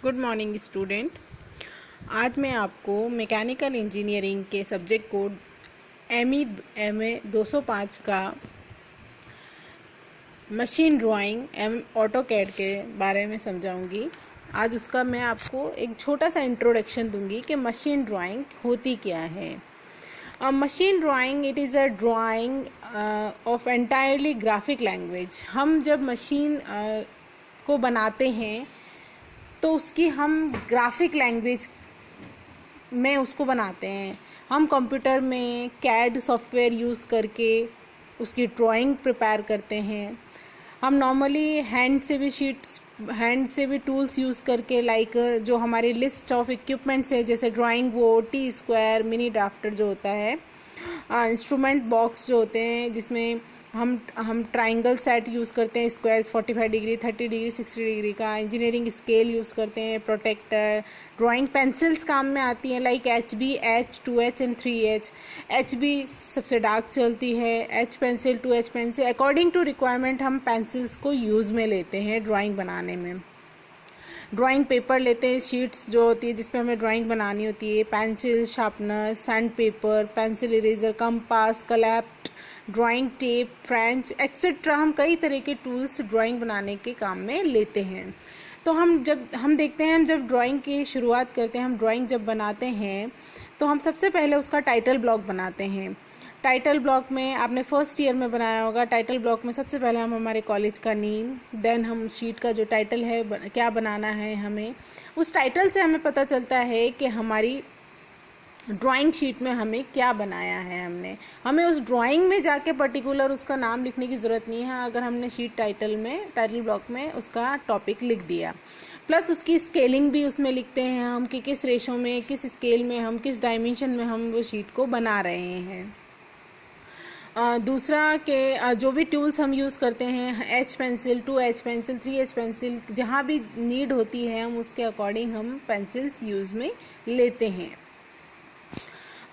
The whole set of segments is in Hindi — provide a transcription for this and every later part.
Good morning student. आज मैं आपको मैकेनिकल इंजीनियरिंग के सब्जेक्ट कोड एम ए 205 का machine drawing M AutoCAD के बारे में समझाऊंगी। आज उसका मैं आपको एक छोटा सा इंट्रोडक्शन दूंगी कि मशीन ड्राइंग होती क्या है। Machine drawing it is a drying of entirely graphic language. हम जब मशीन को बनाते हैं तो उसकी हम ग्राफिक लैंग्वेज में उसको बनाते हैं। हम कंप्यूटर में कैड सॉफ्टवेयर यूज़ करके उसकी ड्राइंग प्रिपेयर करते हैं। हम नॉर्मली हैंड से भी टूल्स यूज़ करके जो हमारी लिस्ट ऑफ इक्विपमेंट्स है, जैसे drawing board, T square, mini drafter जो होता है, इंस्ट्रूमेंट बॉक्स जो होते हैं जिसमें हम ट्राइंगल सेट यूज़ करते हैं, स्क्वायर्स 45 डिग्री, 30 डिग्री, 60 डिग्री का, इंजीनियरिंग स्केल यूज़ करते हैं, प्रोटेक्टर, ड्राइंग पेंसिल्स काम में आती हैं like HB, H, 2H and 3H। HB सबसे डार्क चलती है, H pencil, 2H pencil. According to requirement हम पेंसिल्स को यूज़ में लेते हैं ड्राइंग बनाने में। ड्राइंग पेपर लेते हैं, शीट्स जो होती है जिस पे हमें ड्राइंग बनानी होती है, pencil, sharpener, sand paper, pencil eraser, compass, कलैप्ट, ड्राइंग टेप, फ्रेंच एक्सेट्रा। हम कई तरह के टूल्स ड्राइंग बनाने के काम में लेते हैं। तो हम देखते हैं, हम जब ड्राइंग की शुरुआत करते हैं, हम ड्राइंग जब बनाते हैं तो हम सबसे पहले उसका टाइटल ब्लॉक बनाते हैं। टाइटल ब्लॉक में आपने फर्स्ट ईयर में बनाया होगा। टाइटल ब्लॉक में सबसे पहले हम हमारे कॉलेज का नेम, देन हम शीट का जो टाइटल है क्या बनाना है, हमें उस टाइटल से हमें पता चलता है कि हमारी ड्राइंग शीट में हमें क्या बनाया है। हमें उस ड्राइंग में जाके पर्टिकुलर उसका नाम लिखने की ज़रूरत नहीं है अगर हमने शीट टाइटल ब्लॉक में उसका टॉपिक लिख दिया। प्लस उसकी स्केलिंग भी उसमें लिखते हैं हम कि किस रेशो में, किस स्केल में, हम किस डायमेंशन में हम वो शीट को बना रहे हैं। दूसरा के जो भी टूल्स हम यूज़ करते हैं, H pencil, 2H pencil, 3H pencil, जहाँ भी नीड होती है हम उसके अकॉर्डिंग हम पेंसिल्स यूज़ में लेते हैं।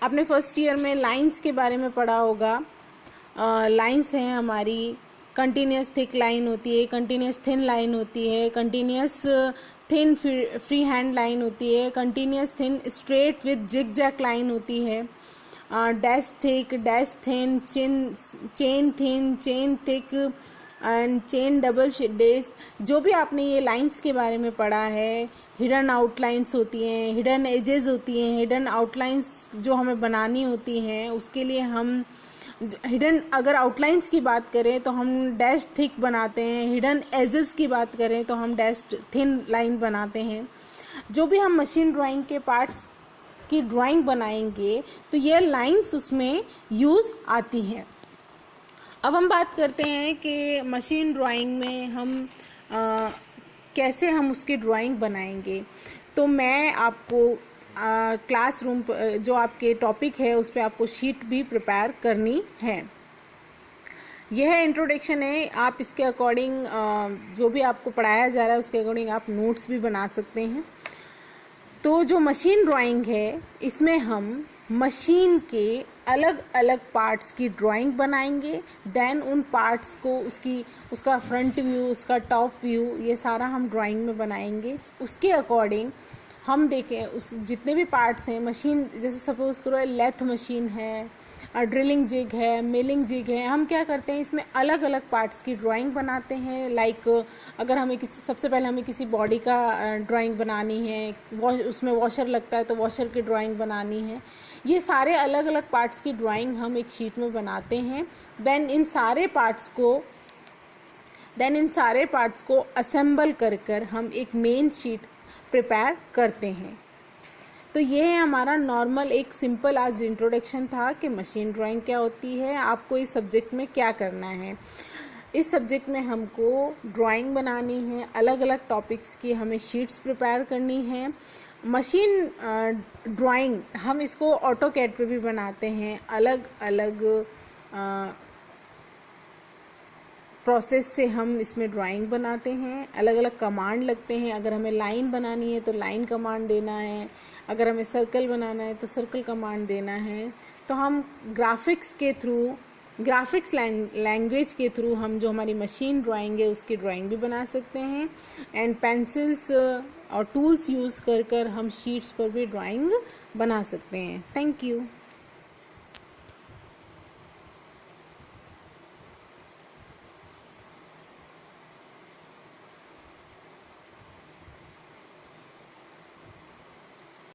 आपने फर्स्ट ईयर में लाइंस के बारे में पढ़ा होगा। लाइंस हैं हमारी, कंटिन्यूस थिक लाइन होती है, कंटिन्यूस थिन लाइन होती है, continuous thin free hand line होती है, continuous thin straight with zigzag line होती है, dash thick, dash thin, chain thin, chain thick and chain double dash. जो भी आपने ये लाइंस के बारे में पढ़ा है, हिडन आउटलाइंस होती हैं, हिडन एजेस होती हैं, हिडन आउटलाइंस जो हमें बनानी होती हैं उसके लिए हम हिडन, अगर आउटलाइंस की बात करें तो हम डैश थिक बनाते हैं, हिडन एजेस की बात करें तो हम डैश थिन लाइन बनाते हैं। जो भी हम मशीन ड्राइंग के पार्ट्स की ड्राइंग बनाएंगे तो ये लाइंस उसमें यूज़ आती हैं। अब हम बात करते हैं कि मशीन ड्राइंग में हम कैसे हम उसकी ड्राइंग बनाएंगे। तो मैं आपको क्लासरूम जो आपके टॉपिक है उस पर आपको शीट भी प्रिपेयर करनी है। यह इंट्रोडक्शन है। आप इसके अकॉर्डिंग जो भी आपको पढ़ाया जा रहा है उसके अकॉर्डिंग आप नोट्स भी बना सकते हैं। तो जो मशीन ड्राइंग है इसमें हम मशीन के अलग अलग पार्ट्स की ड्राइंग बनाएंगे। देन उन पार्ट्स को उसका फ्रंट व्यू, उसका टॉप व्यू, ये सारा हम ड्राइंग में बनाएंगे। उसके अकॉर्डिंग हम देखें उस जितने भी पार्ट्स हैं मशीन, जैसे सपोज करो लेथ मशीन है, ड्रिलिंग जिग है, मिलिंग जिग है, हम क्या करते हैं इसमें अलग अलग पार्ट्स की ड्राइंग बनाते हैं। अगर हमें सबसे पहले हमें किसी बॉडी का ड्राइंग बनानी है, उसमें वॉशर लगता है तो वॉशर की ड्राइंग बनानी है। ये सारे अलग अलग पार्ट्स की ड्राइंग हम एक शीट में बनाते हैं। देन इन सारे पार्ट्स को असेंबल कर हम एक मेन शीट प्रिपेयर करते हैं। तो ये है हमारा नॉर्मल एक सिंपल आज इंट्रोडक्शन था कि मशीन ड्राइंग क्या होती है, आपको इस सब्जेक्ट में क्या करना है। इस सब्जेक्ट में हमको ड्राइंग बनानी है, अलग अलग टॉपिक्स की हमें शीट्स प्रिपेयर करनी है। मशीन ड्राइंग हम इसको ऑटो कैड पे भी बनाते हैं। अलग अलग प्रोसेस से हम इसमें ड्राइंग बनाते हैं। अलग अलग कमांड लगते हैं। अगर हमें लाइन बनानी है तो लाइन कमांड देना है, अगर हमें सर्कल बनाना है तो सर्कल कमांड देना है। तो हम ग्राफिक्स लैंग्वेज के थ्रू हम जो हमारी मशीन ड्राइंग है उसकी ड्राइंग भी बना सकते हैं। एंड पेंसिल्स और टूल्स यूज़ कर कर हम शीट्स पर भी ड्राइंग बना सकते हैं। Thank you.